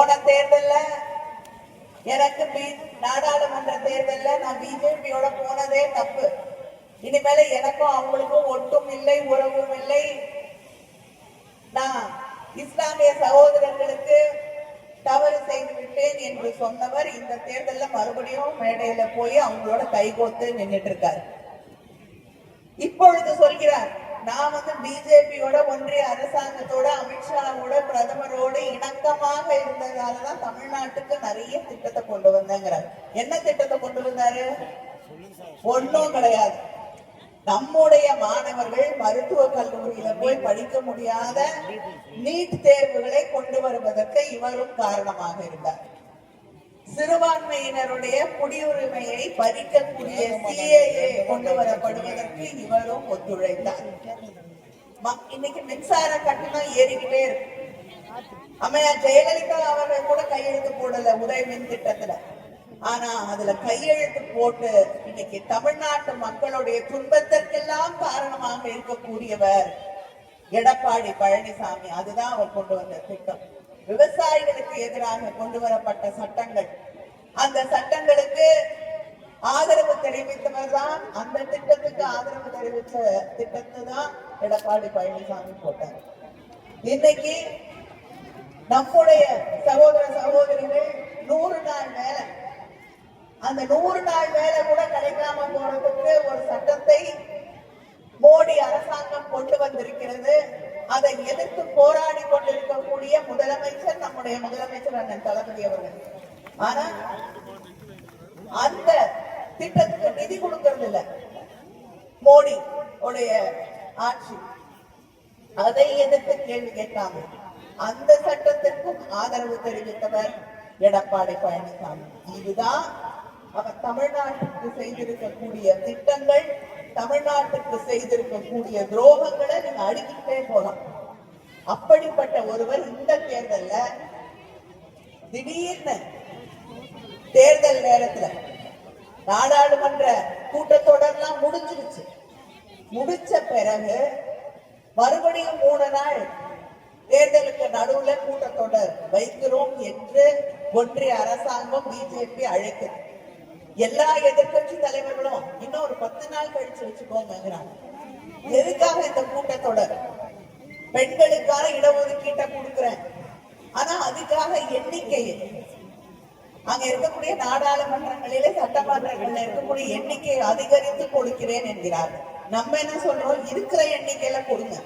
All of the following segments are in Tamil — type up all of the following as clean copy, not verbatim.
போன தேர்தல்ல எனக்கு நாடாளுமன்ற தேர்தல்ல நான் பிஜேபியோட போனதே தப்பு. இனிமேல எனக்கும் அவங்களுக்கும் ஒட்டும் இல்லை, உறவும் இல்லை. நான் இஸ்லாமிய சகோதரர்களுக்கு தவறு செய்து விட்டேன் என்று சொன்னவர் இந்த தேர்தல்ல மறுபடியும் மேடையில போய் அவங்களோட கைகோத்து நின்றுட்டு இருக்காரு. இப்பொழுது சொல்கிறார், நான் பிஜேபியோட ஒன்றிய அரசாங்கத்தோட அமித்ஷாவோட பிரதமரோட இணக்கமாக இருந்ததாலதான் தமிழ்நாட்டுக்கு நிறைய திட்டத்தை கொண்டு வந்தேங்கிறார். என்ன திட்டத்தை கொண்டு வந்தாரு? ஒன்னும் கிடையாது. நம்முடைய மாணவர்கள் மருத்துவ கல்லூரியில போய் படிக்க முடியாத நீட் தேர்வுகளை கொண்டு வருவதற்கு இவரும் காரணமாக இருந்தார். சிறுபான்மையினருடைய குடியுரிமையை பறிக்கக்கூடிய சிஏஏ கொண்டு வரப்படுவதற்கு இவரும் ஒத்துழைத்தார். இன்னைக்கு மின்சார கட்டணம் ஏறிக்கிட்டே இருக்கு. அம்மையார் ஜெயலலிதா அவர்கள் கூட கையெழுத்து போடல உதய மின் திட்டத்துல. ஆனா அதுல கையெழுத்து போட்டு இன்னைக்கு தமிழ்நாட்டு மக்களுடைய துன்பத்திற்கெல்லாம் காரணமாக இருக்கக்கூடியவர் எடப்பாடி பழனிசாமி. அதுதான் அவர் கொண்டு வந்த திட்டம். விவசாயிகளுக்கு எதிராக கொண்டு வரப்பட்ட சட்டங்கள், அந்த சட்டங்களுக்கு ஆதரவு தெரிவித்தவர் தான், அந்த திட்டத்துக்கு ஆதரவு தெரிவித்த திட்டத்தை தான் எடப்பாடி பழனிசாமி போட்டார். இன்னைக்கு நம்முடைய சகோதர சகோதரிகள் 100 நாள் வேலை, அந்த 100 நாள் வேலை கூட கிடைக்காம போறதுக்கு ஒரு சட்டத்தை மோடி அரசாங்கம் கொண்டு வந்திருக்கிறது. அதை எதிர்த்து போராடி கொண்டிருக்கக்கூடிய முதலமைச்சர் நம்முடைய முதலமைச்சர் அண்ணன் தளபதி அவர்கள். ஆனா அந்த திட்டத்துக்கு நிதி கொடுக்கறது இல்ல மோடி உடைய ஆட்சி. அதை எதிர்த்து கேள்வி கேட்காம அந்த சட்டத்திற்கும் ஆதரவு தெரிவித்தவர் எடப்பாடி பழனிசாமி. இதுதான் அவர் தமிழ்நாட்டுக்கு செய்திருக்கக்கூடிய திட்டங்கள், தமிழ்நாட்டுக்கு செய்திருக்கக்கூடிய துரோகங்களை நீங்க அடுக்கிட்டே போலாம். அப்படிப்பட்ட ஒருவர் இந்த தேர்தல்ல திடீர்னு தேர்தல் நேரத்துல நாடாளுமன்ற கூட்டத்தொடர்லாம் முடிஞ்சிருச்சு. முடிச்ச பிறகு மறுபடியும் 3 நாள் தேர்தலுக்கு நடுவுல கூட்டத்தொடர் வைக்கிறோம் என்று ஒன்றிய அரசாங்கம் பிஜேபி அழைக்குது. எல்லா எதிர்கட்சி தலைவர்களும் இன்னும் ஒரு 10 நாள் கழிச்சு வச்சுக்கோங்கிறாங்க. எதுக்காக இந்த கூட்டத்தொடர்? பெண்களுக்கான இடஒதுக்கீட்டை கொடுக்கிறேன், ஆனா அதுக்காக எண்ணிக்கையை அங்க இருக்கக்கூடிய நாடாளுமன்றங்களிலே சட்டமன்றங்களில் இருக்கக்கூடிய எண்ணிக்கையை அதிகரித்து கொடுக்கிறேன் என்கிறார். நம்ம என்ன சொல்றோம்? இருக்கிற எண்ணிக்கையில கொடுங்க.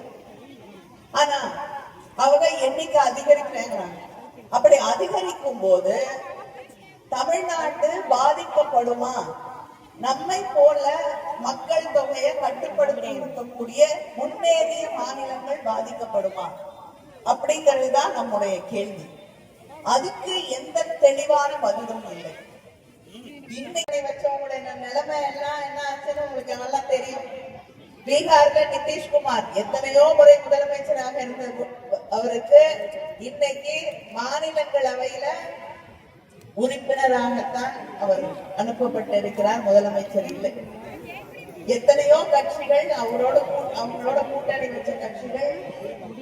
ஆனா அவங்க எண்ணிக்கை அதிகரிக்கிறாங்க. அப்படி அதிகரிக்கும் போது தமிழ்நாடு பாதிக்கப்படுமா? நம்மை போல மக்கள் தொகையை கட்டுப்படுத்தி இருக்கக்கூடிய முன்னேறிய மாநிலங்கள் பாதிக்கப்படுமா? அப்படிங்கிறதுதான் நம்முடைய கேள்வி. அதுக்கு எந்த தெளிவான பதிலும் இல்லை. இன்னைக்கு வச்சவங்களுடைய நிலைமை எல்லாம் என்ன ஆச்சுன்னு உங்களுக்கு நல்லா தெரியும். பீகார்ல நிதிஷ்குமார் எத்தனையோ முறை முதலமைச்சராக இருந்த அவருக்கு இன்னைக்கு மாநிலங்களவையில உறுப்பினராகத்தான் அவர் அனுப்பப்பட்டிருக்கிறார். முதலமைச்சர் இல்லை. எத்தனையோ கட்சிகள் அவங்களோட கூட்டணி வச்ச கட்சிகள்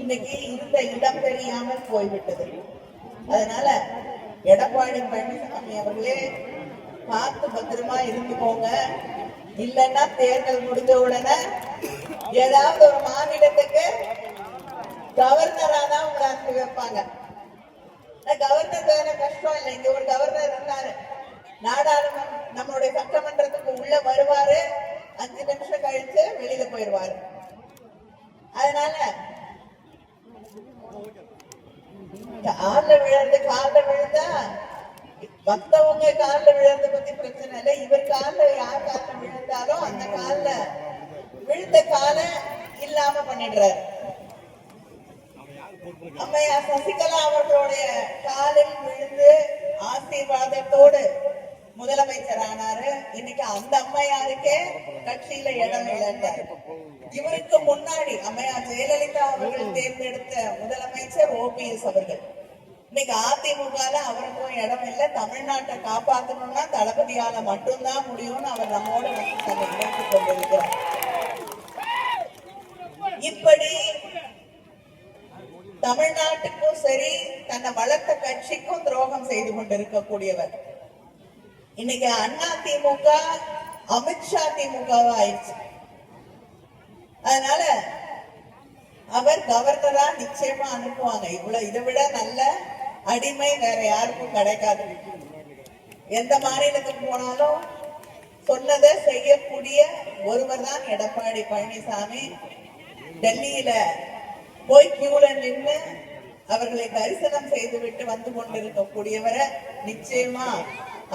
இன்னைக்கு இருந்த இடம் தெரியாமல் போய்விட்டது. அதனால எடப்பாடி பழனிசாமி அவர்களே பார்த்து பத்திரமா இருந்துக்கோங்க. இல்லைன்னா தேர்தல் முடிஞ்ச உடனே ஏதாவது ஒரு மாநிலத்துக்கு கவர்னரா தான் உங்களை அனுப்பி வைப்பாங்க. கவர்னர் வேற கஷ்டம் இல்லை. இங்க ஒரு கவர்னர் இருந்தாரு, நாடாளுமன்ற நம்மளுடைய சட்டமன்றத்துக்கு உள்ள வருவாரு, 5 நிமிஷம் கழிச்சு வெளியில போயிருவாரு. அதனால காலில் விழுந்தா மத்தவங்க காலில் விழுறத பத்தி பிரச்சனை இல்லை. இவர் காலில் யார் காலில் விழுந்தாலும் அந்த காலில் விழுந்த காலை இல்லாம பண்ணிடுறாரு. அம்மையா சசிகலா அவர்களுடைய காலில் விழுந்து ஆசீர்வாதத்தோடு முதலமைச்சர் ஆனாரு. இன்னைக்கு அந்த அம்மையாருக்கே கட்சியில இடம் இல்லை. இவருக்கு முன்னாடி அம்மையா ஜெயலலிதா அவர்கள் தேர்ந்தெடுத்த முதலமைச்சர் ஓபிஎஸ் அவர்கள். இன்னைக்கு அதிமுகல அவருக்கும் இடம் இல்லை. தமிழ்நாட்டை காப்பாற்றணும்னா தளபதியால மட்டும்தான் முடியும்னு அவர் நம்மோட தன்னை இணைத்துக் கொண்டிருக்கிறார். இப்படி தமிழ்நாட்டுக்கும் சரி, தன்னை வளர்த்த கட்சிக்கும் துரோகம் செய்து கொண்டிருக்கக்கூடியவர். இன்னைக்கு அண்ணா திமுக அமித்ஷா திமுகவா ஆயிடுச்சு. அதனால அவர் கவர்னரா நிச்சயமா அனுப்புவாங்க. இவ்வளவு இதை விட நல்ல அடிமை வேற யாருக்கும் கிடைக்காது. எந்த மாநிலத்துக்கு போனாலும் சொன்னதை செய்யக்கூடிய ஒருவர் தான் எடப்பாடி பழனிசாமி. டெல்லியில போய் கியூல நின்று அவர்களை தரிசனம் செய்து விட்டு வந்து கொண்டிருக்கக்கூடியவரை நிச்சயமா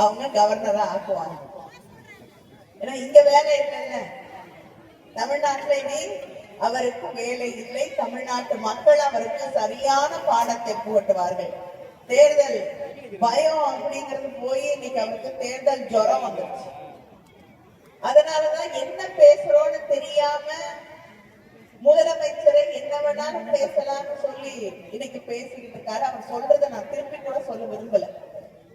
அவங்க கவர்னரா ஆக்குவாங்க. ஏன்னா இங்க வேலை இல்லைல்ல, தமிழ்நாட்டுல இனி அவருக்கு வேலை இல்லை. தமிழ்நாட்டு மக்கள் அவருக்கு சரியான பாடத்தை புகட்டுவார்கள். தேர்தல் பயம் அப்படிங்கிறது போய் இன்னைக்கு அவருக்கு தேர்தல் ஜுரம் வந்துருச்சு. அதனாலதான் என்ன பேசுறோம்னு தெரியாம முதலமைச்சரை என்ன வேணாலும் பேசலாம்னு சொல்லி இன்னைக்கு பேசிக்கிட்டு இருக்காரு. அவர் சொல்றதை நான் திருப்பி கூட சொல்ல விரும்பல.